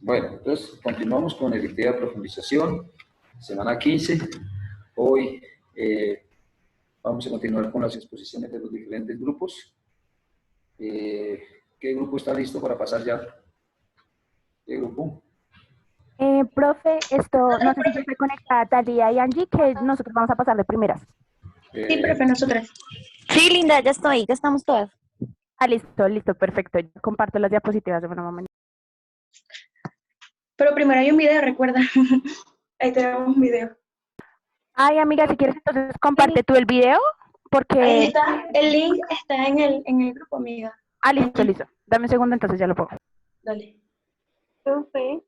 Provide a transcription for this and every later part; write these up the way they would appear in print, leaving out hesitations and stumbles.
Bueno, entonces continuamos con el actividad de profundización, semana 15. Hoy vamos a continuar con las exposiciones de los diferentes grupos. ¿Qué grupo está listo para pasar ya? ¿Qué grupo? Profe, no sé si ya se conecta Talía y Angie, que nosotros vamos a pasar de primeras. Sí, Eh, profe, nosotras. Sí, Linda, ya estoy, ya estamos todas. Ah, listo, perfecto. Yo comparto las diapositivas de una momento. Pero primero hay un video, recuerda. Ahí tenemos un video. Ay, amiga, si quieres, entonces comparte tú el video, Ahí porque... está, el link está en el grupo, amiga. Ah, listo. Dame un segundo, entonces ya lo pongo. Dale. Profe.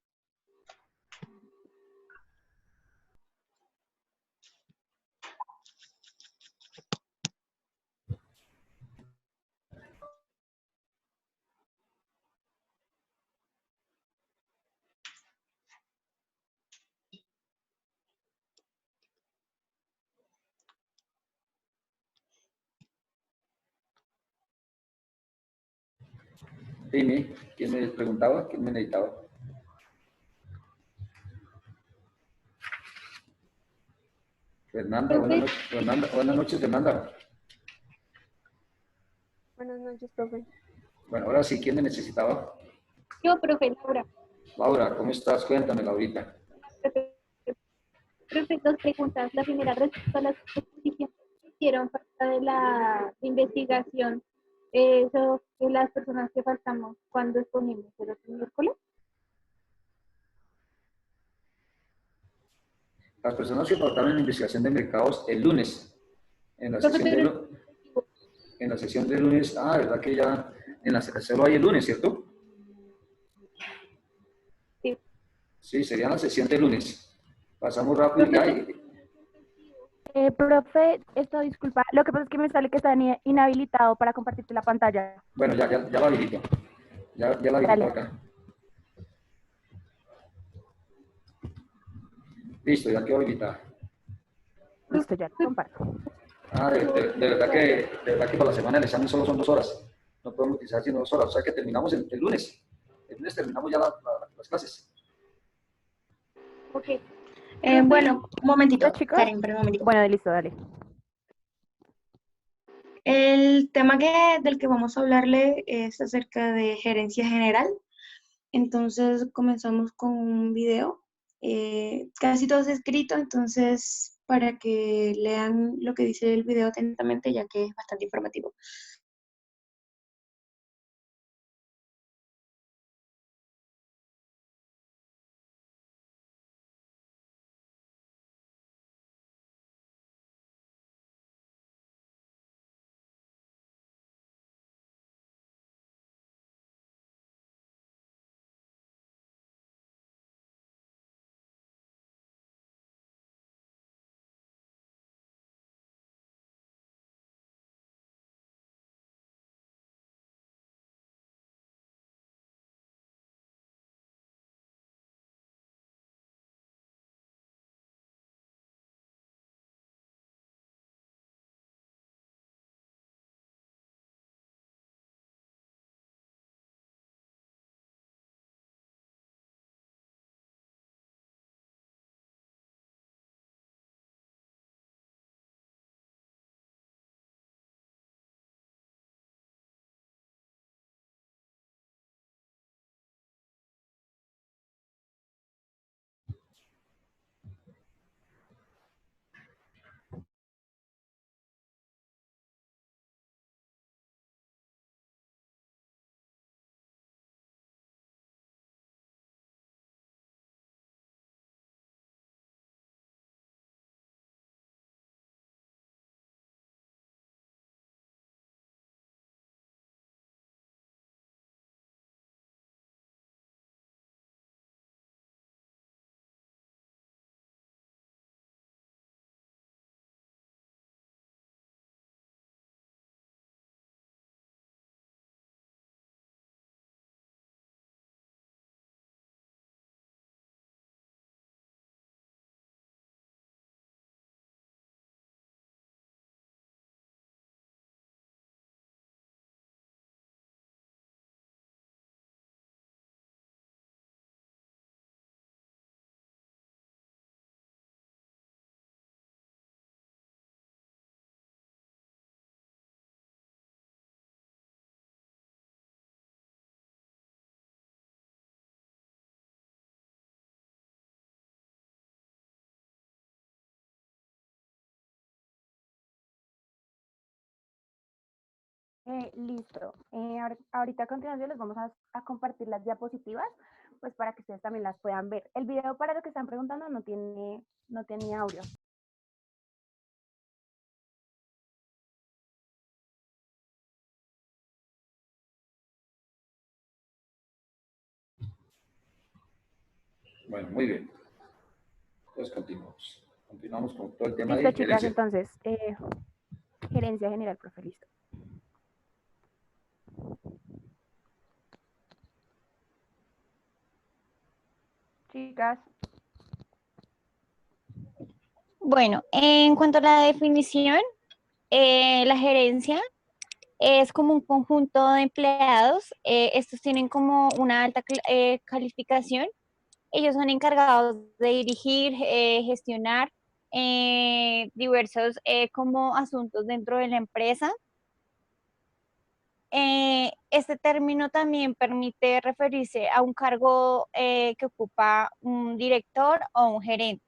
Dime, ¿quién me preguntaba? ¿Quién me necesitaba? Fernanda, buenas noches. Buenas noches, Fernanda. Buenas noches, profe. Bueno, ahora sí, ¿quién me necesitaba? Yo, profe, Laura. Laura, ¿cómo estás? Cuéntame, Laurita. Profe, dos preguntas. La primera, respecto a las exposiciones que hicieron falta de la investigación. Eso, de las personas que faltamos, ¿cuándo exponemos? ¿Pero el miércoles? Las personas que faltaron en investigación de mercados el lunes, en la Profe, sesión de, pero en la sesión de lunes, ¿verdad que ya en la solo hay el lunes, ¿cierto? sí. Sí, sería la sesión de lunes. Pasamos rápido y Profe, hay. Profe, disculpa, lo que pasa es que me sale que está inhabilitado para compartirte la pantalla. Bueno, ya la habilito. Ya la habilito Dale, acá. Listo, ya quedó habilitada. listo, ya lo comparto. De verdad que para la semana el examen solo son 2 horas. No podemos utilizar sino 2 horas. O sea que terminamos el lunes. El lunes terminamos ya las clases. ok. Bueno, un momentito, Chicos. Karen, pero un momentito. Bueno, listo, dale. El tema del que vamos a hablarle es acerca de gerencia general. Entonces comenzamos con un video, casi todo es escrito, entonces para que lean lo que dice el video atentamente, ya que es bastante informativo. Listo. Ahorita a continuación les vamos a compartir las diapositivas, pues para que ustedes también las puedan ver. El video, para lo que están preguntando, no tiene audio. Bueno, muy bien. Entonces continuamos. Continuamos con todo el tema Listo, de chicas, gerencia. entonces, gerencia general, profe, listo. Chicas. Bueno, en cuanto a la definición, la gerencia es como un conjunto de empleados. Estos tienen como una alta calificación. Ellos son encargados de dirigir, gestionar diversos como asuntos dentro de la empresa. Este término también permite referirse a un cargo que ocupa un director o un gerente,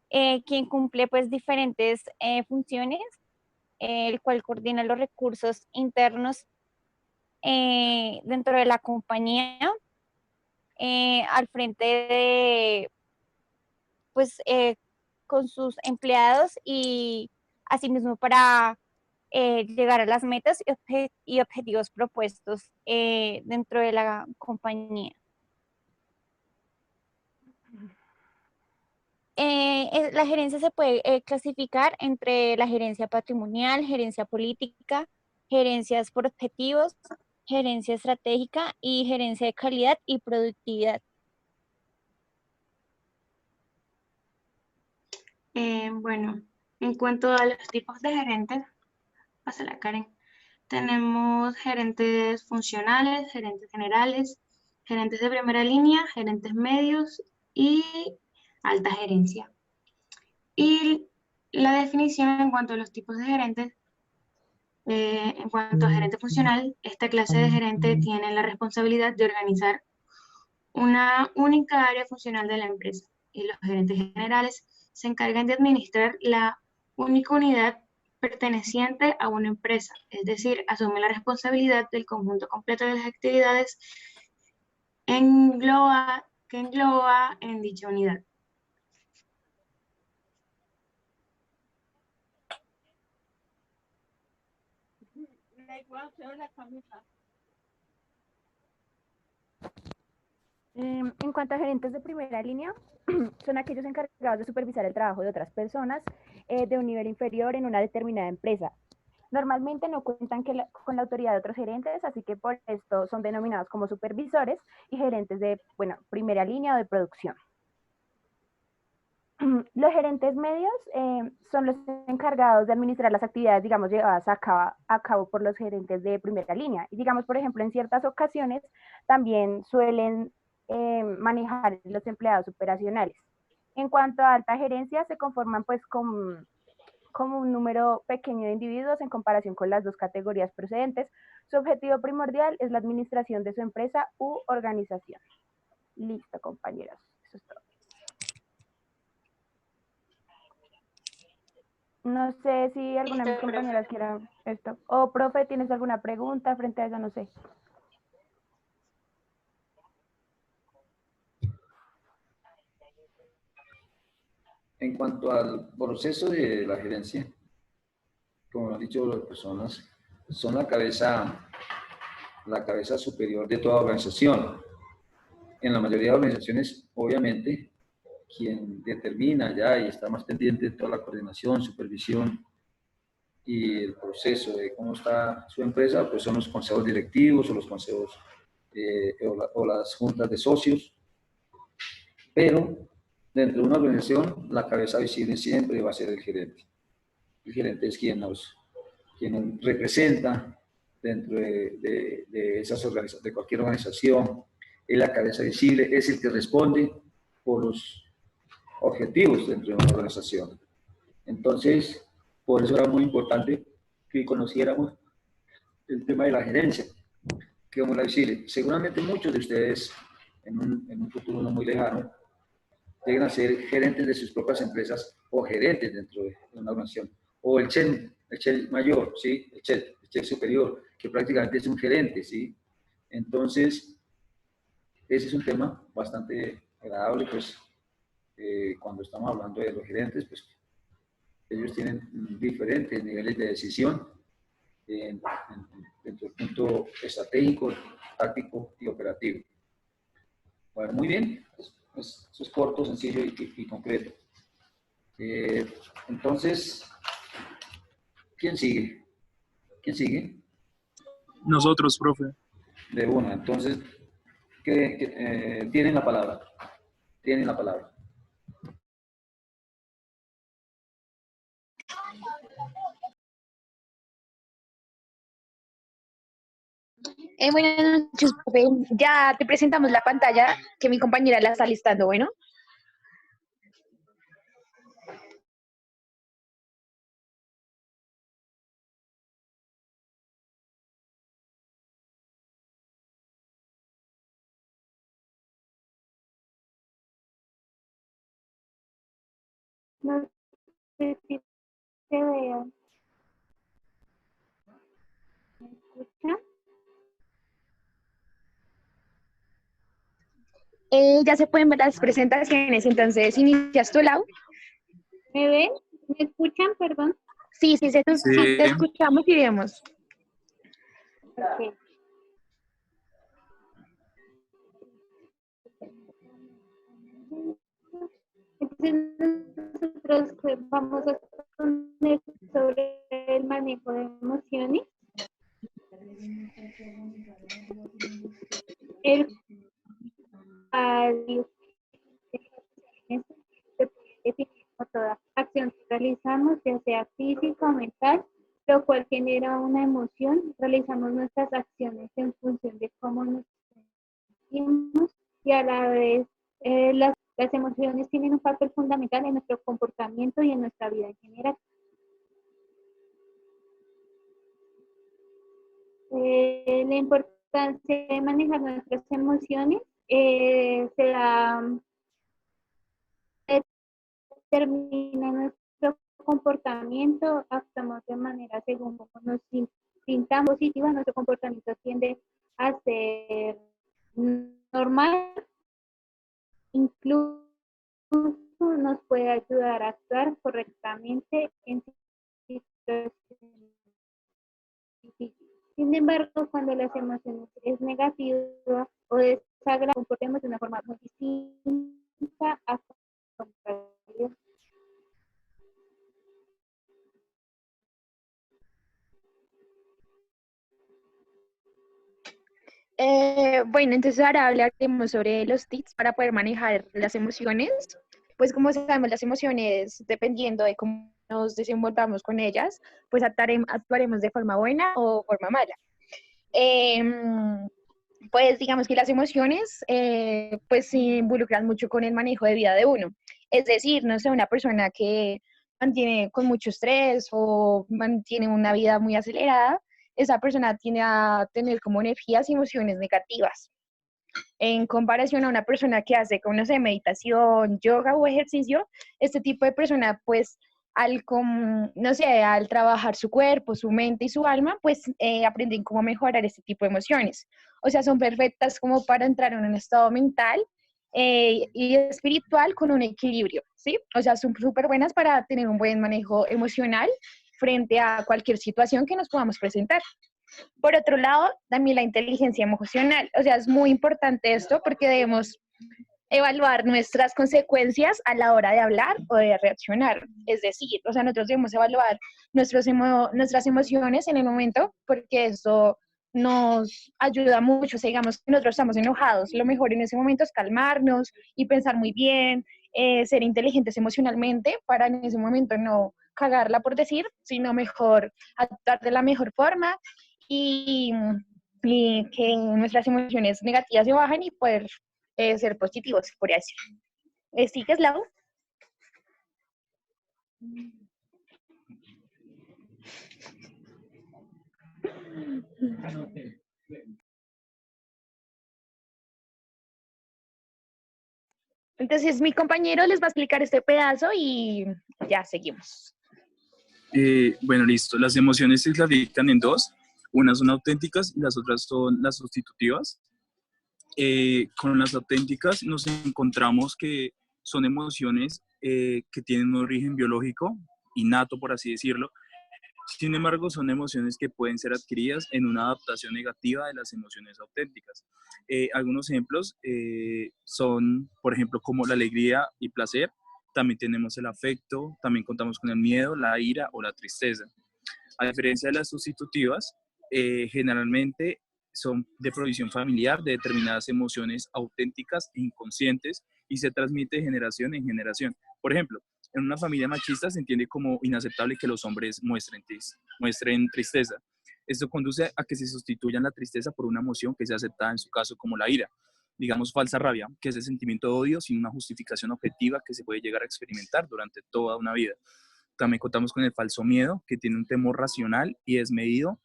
quien cumple pues diferentes funciones, el cual coordina los recursos internos dentro de la compañía, al frente de pues con sus empleados y asimismo para llegar a las metas y objetivos propuestos dentro de la compañía. La gerencia se puede clasificar entre la gerencia patrimonial, gerencia política, gerencias por objetivos, gerencia estratégica y gerencia de calidad y productividad. Bueno, en cuanto a los tipos de gerentes, pásala Karen, tenemos gerentes funcionales, gerentes generales, gerentes de primera línea, gerentes medios y alta gerencia. Y la definición en cuanto a los tipos de gerentes, en cuanto a gerente funcional, esta clase de gerente tiene la responsabilidad de organizar una única área funcional de la empresa, y los gerentes generales se encargan de administrar la única unidad perteneciente a una empresa, es decir, asumen la responsabilidad del conjunto completo de las actividades que engloba en dicha unidad. En cuanto a gerentes de primera línea, son aquellos encargados de supervisar el trabajo de otras personas de un nivel inferior en una determinada empresa. Normalmente no cuentan con la autoridad de otros gerentes, así que por esto son denominados como supervisores y gerentes de, bueno, primera línea o de producción. Los gerentes medios son los encargados de administrar las actividades, digamos, llevadas a cabo por los gerentes de primera línea. Y digamos, por ejemplo, en ciertas ocasiones también suelen manejar los empleados operacionales. En cuanto a alta gerencia, se conforman pues como un número pequeño de individuos en comparación con las dos categorías precedentes. Su objetivo primordial es la administración de su empresa u organización. Listo, compañeros. Eso es todo. No sé si alguna de mis compañeras quiera esto. O, profe, ¿tienes alguna pregunta frente a eso? No sé. En cuanto al proceso de la gerencia, como han dicho las personas, son la cabeza superior de toda organización. En la mayoría de organizaciones, obviamente, quien determina ya y está más pendiente de toda la coordinación, supervisión y el proceso de cómo está su empresa, pues son los consejos directivos o los consejos o las juntas de socios. Pero dentro de una organización, la cabeza visible siempre va a ser el gerente. El gerente es quien nos representa dentro de esas de cualquier organización. Es la cabeza visible, es el que responde por los objetivos dentro de una organización. Entonces, por eso era muy importante que conociéramos el tema de la gerencia, que como la visible. Seguramente muchos de ustedes, en un futuro no muy lejano, lleguen a ser gerentes de sus propias empresas o gerentes dentro de una organización. O el chef mayor, ¿sí? El chef chef superior, que prácticamente es un gerente, ¿sí? Entonces, ese es un tema bastante agradable, pues, cuando estamos hablando de los gerentes, pues, ellos tienen diferentes niveles de decisión dentro del punto estratégico, táctico y operativo. Bueno, muy bien, eso es corto, sencillo y concreto. Entonces, ¿quién sigue? ¿Quién sigue? Nosotros, profe. De una. Entonces, tienen la palabra. Tienen la palabra. Buenas noches, profe. Ya te presentamos la pantalla que mi compañera la está listando, bueno. No sé si te veo. ¿Me escucha? Ya se pueden ver las presentaciones, entonces inicias tu Lau. ¿Me ven? ¿Me escuchan? Perdón. Sí, sí, sí, Sí. te escuchamos y vemos. Ok. Entonces nosotros vamos a exponer sobre el manejo de emociones, el cual se puede definir como toda acción que realizamos, ya sea física o mental, lo cual genera una emoción. Realizamos nuestras acciones en función de cómo nos sentimos y a la vez las emociones tienen un papel fundamental en nuestro comportamiento y en nuestra vida en general. La importancia de manejar nuestras emociones se da, determina nuestro comportamiento, actuamos de manera según como nos sintamos positiva, nuestro comportamiento tiende a ser normal, incluso nos puede ayudar a actuar correctamente en situaciones difíciles. Sin embargo, cuando las emociones es negativa o desagradable, comportemos de una forma muy distinta a contrario. Bueno, entonces ahora hablaremos sobre los tips para poder manejar las emociones. Pues como sabemos, las emociones, dependiendo de cómo nos desenvolvamos con ellas, pues actuaremos de forma buena o forma mala. Pues digamos que las emociones pues se involucran mucho con el manejo de vida de uno. Es decir, no sé, una persona que mantiene con mucho estrés o mantiene una vida muy acelerada, esa persona tiende a tener como energías y emociones negativas. En comparación a una persona que hace, como no sé, meditación, yoga o ejercicio, este tipo de persona, pues, no sé, al trabajar su cuerpo, su mente y su alma, pues aprenden cómo mejorar este tipo de emociones. O sea, son perfectas como para entrar en un estado mental y espiritual con un equilibrio, ¿sí? O sea, son súper buenas para tener un buen manejo emocional frente a cualquier situación que nos podamos presentar. Por otro lado, también la inteligencia emocional. O sea, es muy importante esto porque debemos evaluar nuestras consecuencias a la hora de hablar o de reaccionar. Es decir, o sea, nosotros debemos evaluar nuestras emociones en el momento porque eso nos ayuda mucho. O sea, digamos que nosotros estamos enojados, lo mejor en ese momento es calmarnos y pensar muy bien, ser inteligentes emocionalmente para en ese momento no cagarla por decir, sino mejor actuar de la mejor forma y, y que nuestras emociones negativas se bajen y poder ser positivos, por así. ¿Sigues, Lau? Entonces mi compañero les va a explicar este pedazo y ya seguimos. Bueno, listo. Las emociones se clasifican en dos. Unas son auténticas y las otras son las sustitutivas. Con las auténticas nos encontramos que son emociones que tienen un origen biológico, innato por así decirlo. Sin embargo, son emociones que pueden ser adquiridas en una adaptación negativa de las emociones auténticas. Algunos ejemplos son, por ejemplo, como la alegría y placer. También tenemos el afecto, también contamos con el miedo, la ira o la tristeza. A diferencia de las sustitutivas, generalmente son de provisión familiar de determinadas emociones auténticas e inconscientes y se transmite de generación en generación. Por ejemplo, en una familia machista se entiende como inaceptable que los hombres muestren tristeza. Esto conduce a que se sustituyan la tristeza por una emoción que sea aceptada en su caso como la ira. Digamos falsa rabia, que es el sentimiento de odio sin una justificación objetiva que se puede llegar a experimentar durante toda una vida. También contamos con el falso miedo, que tiene un temor racional y desmedido,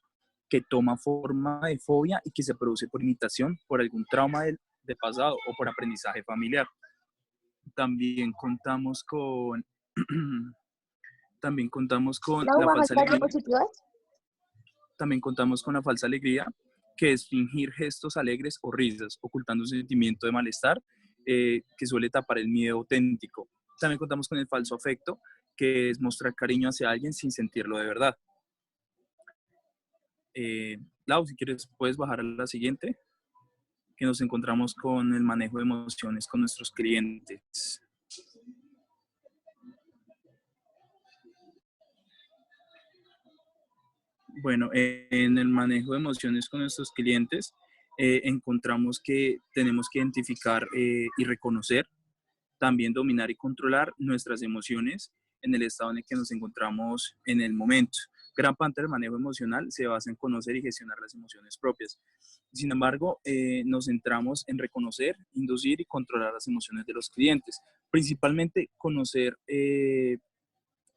que toma forma de fobia y que se produce por imitación, por algún trauma del pasado o por aprendizaje familiar. También contamos con, también contamos con ¿Lau, la falsa bajas las alegría. diapositivas? También contamos con la falsa alegría, que es fingir gestos alegres o risas, ocultando un sentimiento de malestar que suele tapar el miedo auténtico. También contamos con el falso afecto, que es mostrar cariño hacia alguien sin sentirlo de verdad. Lau, si quieres puedes bajar a la siguiente, que nos encontramos con el manejo de emociones con nuestros clientes. Bueno, en el manejo de emociones con nuestros clientes encontramos que tenemos que identificar y reconocer, también dominar y controlar nuestras emociones en el estado en el que nos encontramos en el momento. Gran parte del manejo emocional se basa en conocer y gestionar las emociones propias. Sin embargo, nos centramos en reconocer, inducir y controlar las emociones de los clientes. Principalmente conocer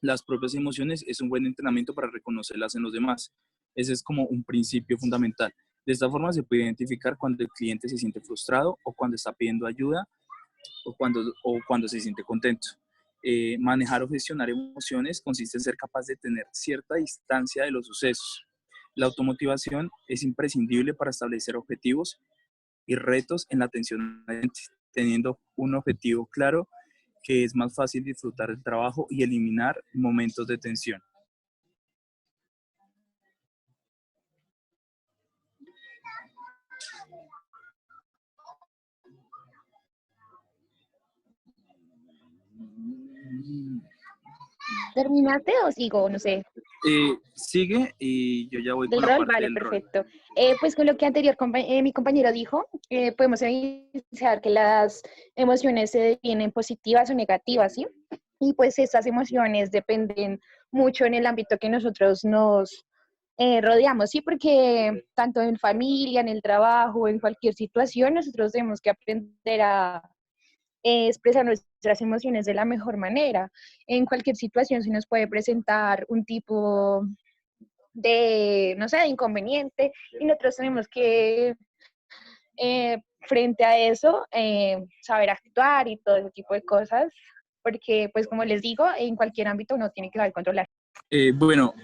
las propias emociones es un buen entrenamiento para reconocerlas en los demás. Ese es como un principio fundamental. De esta forma se puede identificar cuando el cliente se siente frustrado o cuando está pidiendo ayuda o cuando se siente contento. Manejar o gestionar emociones consiste en ser capaz de tener cierta distancia de los sucesos. La automotivación es imprescindible para establecer objetivos y retos en la atención al cliente. Teniendo un objetivo claro, que es más fácil disfrutar el trabajo y eliminar momentos de tensión. ¿Terminaste o sigo? No sé. Sigue y yo ya voy ¿Del con la rol? parte Vale, del rol. perfecto. Pues con lo que mi compañero dijo, podemos evidenciar que las emociones se definen positivas o negativas, ¿sí? Y pues estas emociones dependen mucho en el ámbito que nosotros nos rodeamos, ¿sí? Porque tanto en familia, en el trabajo, en cualquier situación, nosotros tenemos que aprender a expresar nuestras emociones de la mejor manera. En cualquier situación se nos puede presentar un tipo de, no sé, de inconveniente y nosotros tenemos que, frente a eso, saber actuar y todo ese tipo de cosas, porque pues como les digo, en cualquier ámbito uno tiene que saber controlar. Bueno,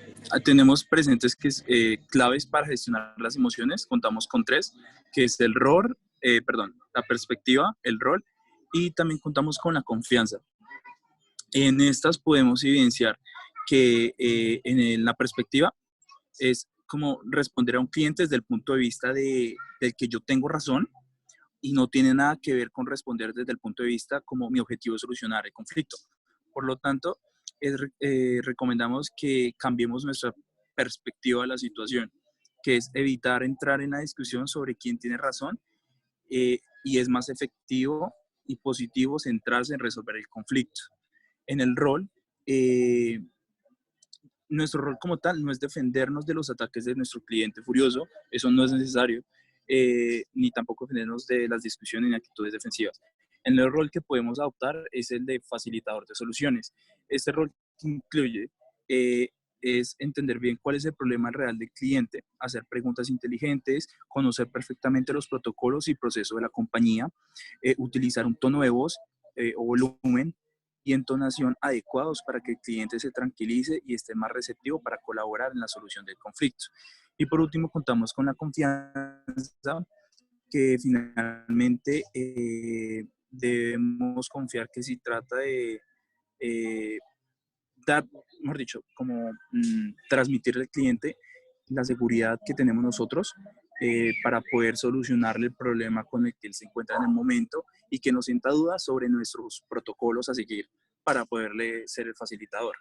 tenemos presentes que claves para gestionar las emociones. Contamos con 3, que es el rol, la perspectiva, el rol, y también contamos con la confianza. En estas podemos evidenciar que en la perspectiva es como responder a un cliente desde el punto de vista del que yo tengo razón y no tiene nada que ver con responder desde el punto de vista como mi objetivo es solucionar el conflicto. Por lo tanto, recomendamos que cambiemos nuestra perspectiva de la situación, que es evitar entrar en la discusión sobre quién tiene razón y es más efectivo y positivo centrarse en resolver el conflicto. En el rol, nuestro rol como tal no es defendernos de los ataques de nuestro cliente furioso, eso no es necesario, ni tampoco defendernos de las discusiones ni actitudes defensivas. En el rol que podemos adoptar es el de facilitador de soluciones. Este rol incluye es entender bien cuál es el problema real del cliente, hacer preguntas inteligentes, conocer perfectamente los protocolos y procesos de la compañía, utilizar un tono de voz o volumen y entonación adecuados para que el cliente se tranquilice y esté más receptivo para colaborar en la solución del conflicto. Y por último, contamos con la confianza, que finalmente debemos confiar que si trata de eh, dar, mejor dicho, como transmitirle al cliente la seguridad que tenemos nosotros para poder solucionarle el problema con el que él se encuentra en el momento y que no sienta dudas sobre nuestros protocolos a seguir para poderle ser el facilitador.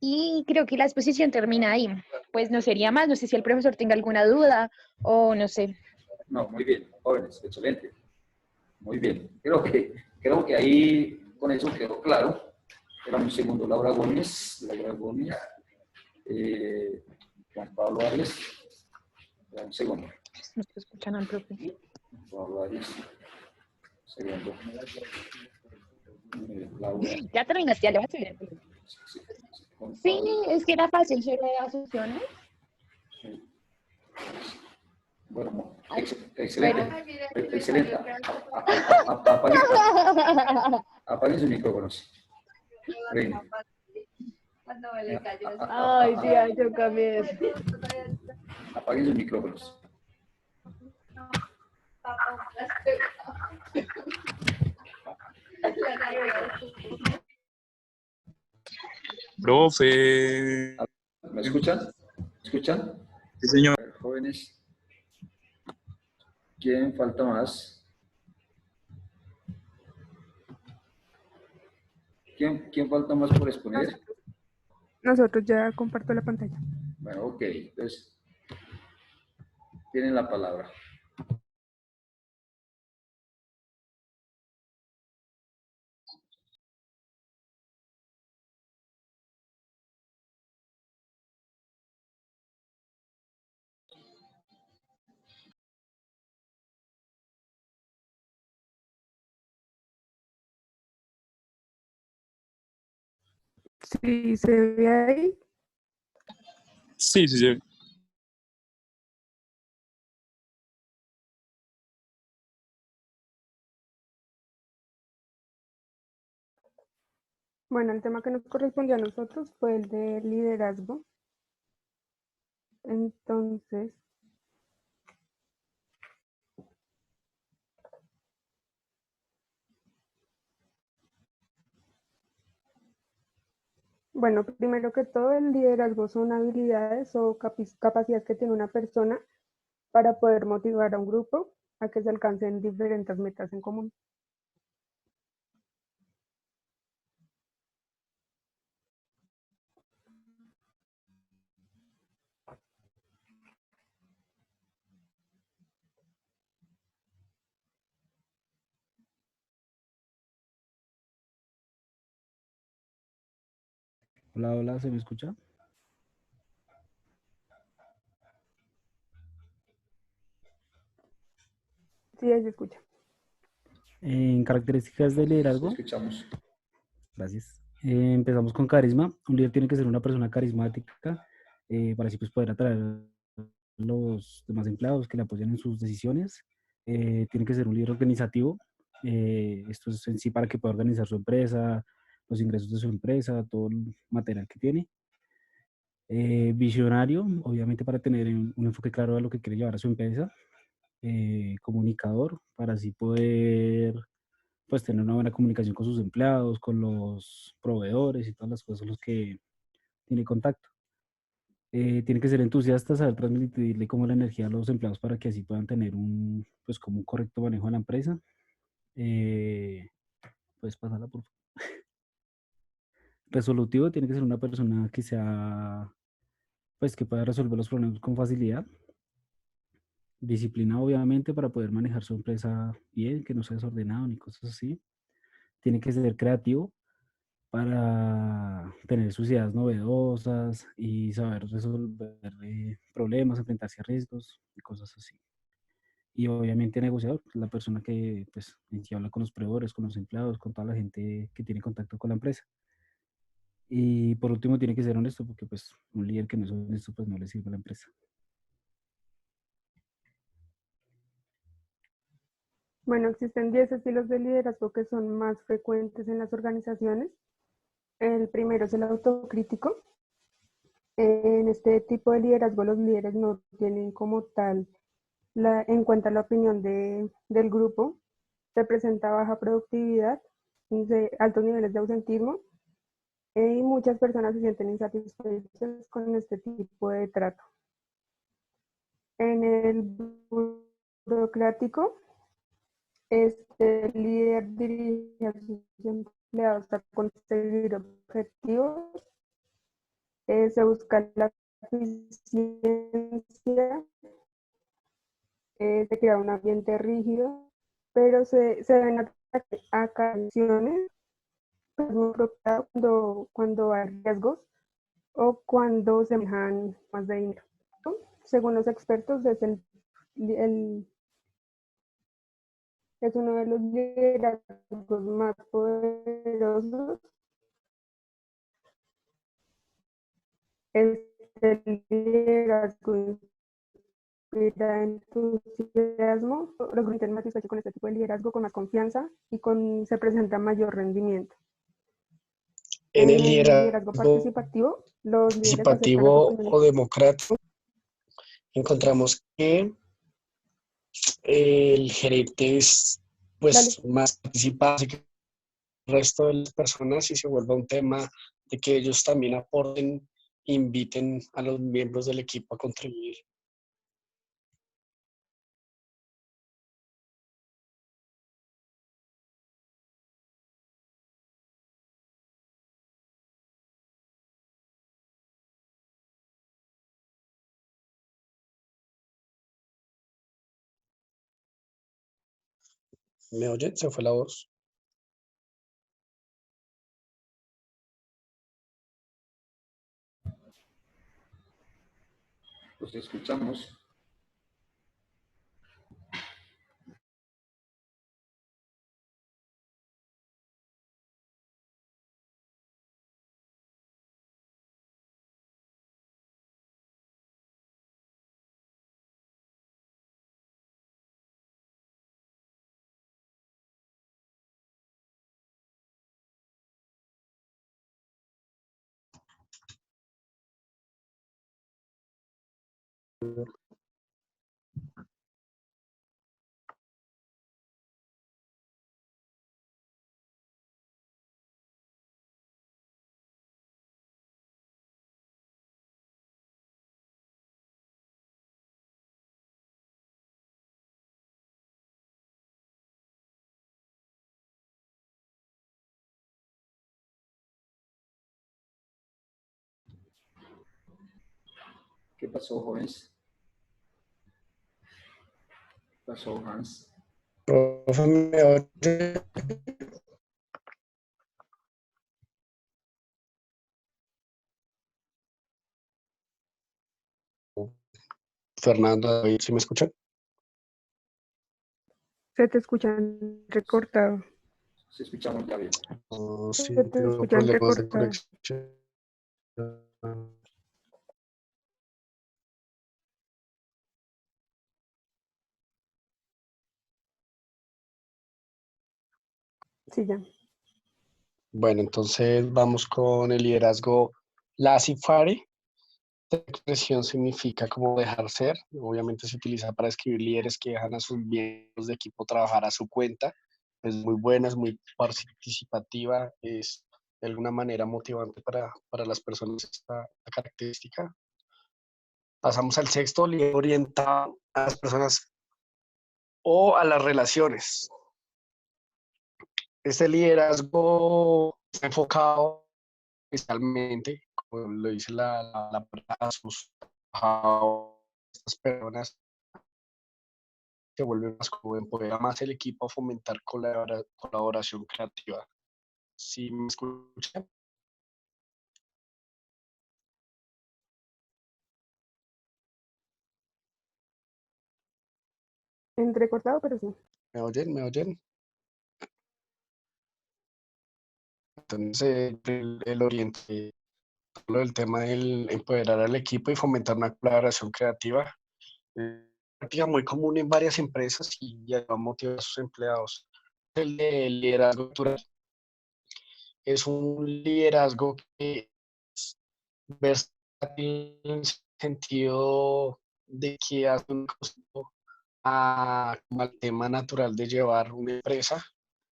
Y creo que la exposición termina ahí. Pues no sería más, no sé si el profesor tenga alguna duda o no sé. No, muy bien, jóvenes, excelente. Muy bien. Creo que ahí con eso quedó claro. Era un segundo, Laura Gómez, Juan Pablo Arias. Era un segundo. No estoy escuchando al profe. Juan Pablo Arias. Segundo. Laura. Ya terminaste, ya le vas a subir. Sí, es que era fácil, yo de asociaciones. Bueno, excelente. Excelente. Apaguen sus micrófonos. Reina. Ay, tía, yo cambié. Apaguen sus micrófonos. Profe. ¿Me escuchan? ¿Me escuchan? Sí, señor. A ver, jóvenes. ¿Quién falta más? ¿Quién falta más por exponer? Nosotros ya comparto la pantalla. Bueno, ok. Entonces, tienen la palabra. Sí, se ve ahí. Sí, sí, sí. Bueno, el tema que nos correspondió a nosotros fue el de liderazgo. Entonces, bueno, primero que todo, el liderazgo son habilidades o capacidades que tiene una persona para poder motivar a un grupo a que se alcancen diferentes metas en común. Hola, hola, ¿se me escucha? Sí, ahí se escucha. En características de Sí, liderazgo, escuchamos. gracias. Empezamos con carisma. Un líder tiene que ser una persona carismática para así pues, poder atraer a los demás empleados que le apoyan en sus decisiones. Tiene que ser un líder organizativo. Esto es en sí para que pueda organizar su empresa, los ingresos de su empresa, todo el material que tiene. Visionario, obviamente para tener un enfoque claro a lo que quiere llevar a su empresa. Comunicador, para así poder pues tener una buena comunicación con sus empleados, con los proveedores y todas las cosas con los que tiene contacto. Tiene que ser entusiasta, saber transmitirle como la energía a los empleados para que así puedan tener un, pues como un correcto manejo de la empresa. Puedes pasarla, por favor. Resolutivo, tiene que ser una persona que sea, pues que pueda resolver los problemas con facilidad. Disciplina, obviamente, para poder manejar su empresa bien, que no sea desordenado ni cosas así. Tiene que ser creativo para tener sus ideas novedosas y saber resolver problemas, enfrentarse a riesgos y cosas así. Y obviamente negociador, la persona que pues en sí habla con los proveedores, con los empleados, con toda la gente que tiene contacto con la empresa. Y por último tiene que ser honesto porque pues un líder que no es honesto pues no le sirve a la empresa. Bueno, existen 10 estilos de liderazgo que son más frecuentes en las organizaciones. El primero es el autocrítico. En este tipo de liderazgo, los líderes no tienen como tal en cuenta la opinión del grupo. Se presenta baja productividad, altos niveles de ausentismo, y muchas personas se sienten insatisfechas con este tipo de trato. En el burocrático, este líder dirige a sus empleados a conseguir objetivos, se busca la eficiencia, se crea un ambiente rígido, pero se deben acciones cuando hay riesgos o cuando se manejan más de dinero. Según los expertos, es uno de los liderazgos más poderosos. Este liderazgo inspira entusiasmo, los grupos más satisfechos con este tipo de liderazgo, con más confianza y se presenta mayor rendimiento. En el liderazgo liderazgo participativo, los líderes aceptan las participativo opiniones. o democrático, encontramos que el gerente es pues más participante que el resto de las personas y se vuelva un tema de que ellos también aporten, inviten a los miembros del equipo a contribuir. ¿Me oyen? ¿Se fue la voz? Pues escuchamos. ¿Qué pasó, jóvenes? ¿Qué pasó, Hans? Profe, ¿me oye? Fernando, ¿sí me escuchan? Se te escuchan recortado. Se escuchamos ya bien. Oh, sí, Se te tengo escuchan problemas de recortado. conexión. Sí, ya. Bueno, entonces vamos con el liderazgo laissez-faire. Esta expresión significa como dejar ser. Obviamente se utiliza para describir líderes que dejan a sus miembros de equipo trabajar a su cuenta. Es muy buena, es muy participativa, es de alguna manera motivante para las personas esta característica. Pasamos al sexto, liderazgo orientado a las personas o a las relaciones. Este liderazgo está enfocado especialmente, como lo dice a sus estas personas se vuelven más como empodera más el equipo a fomentar colaboración creativa. ¿Sí me escuchan? Entrecortado, pero sí. ¿Me oyen? ¿Me oyen? Entonces, el oriente, lo del tema del empoderar al equipo y fomentar una colaboración creativa, práctica muy común en varias empresas y ya va a motivar a sus empleados. El de liderazgo cultural es un liderazgo que es versátil en el sentido de que hace un costo al tema natural de llevar una empresa.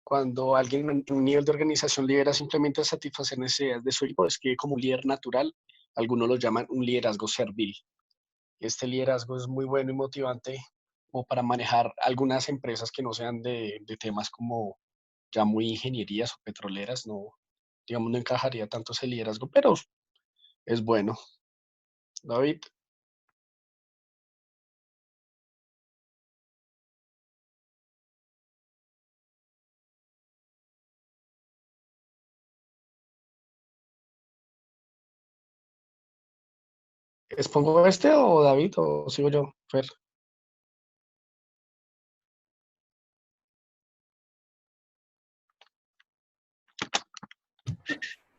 Cuando alguien en un nivel de organización lidera simplemente a satisfacer necesidades de su equipo, es que como un líder natural, algunos lo llaman un liderazgo servil. Este liderazgo es muy bueno y motivante como para manejar algunas empresas que no sean de temas como ya muy ingenierías o petroleras, no, digamos, no encajaría tanto ese liderazgo, pero es bueno. David. ¿Expongo este o David o sigo yo, Fer?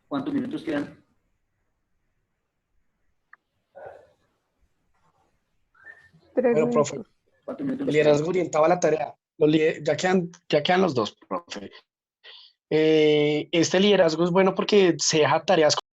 ¿Cuántos minutos quedan? Bueno, profe, ¿Cuántos minutos el nos liderazgo quedan? orientado a la tarea. Ya quedan los dos, profe. Este liderazgo es bueno porque se deja tareas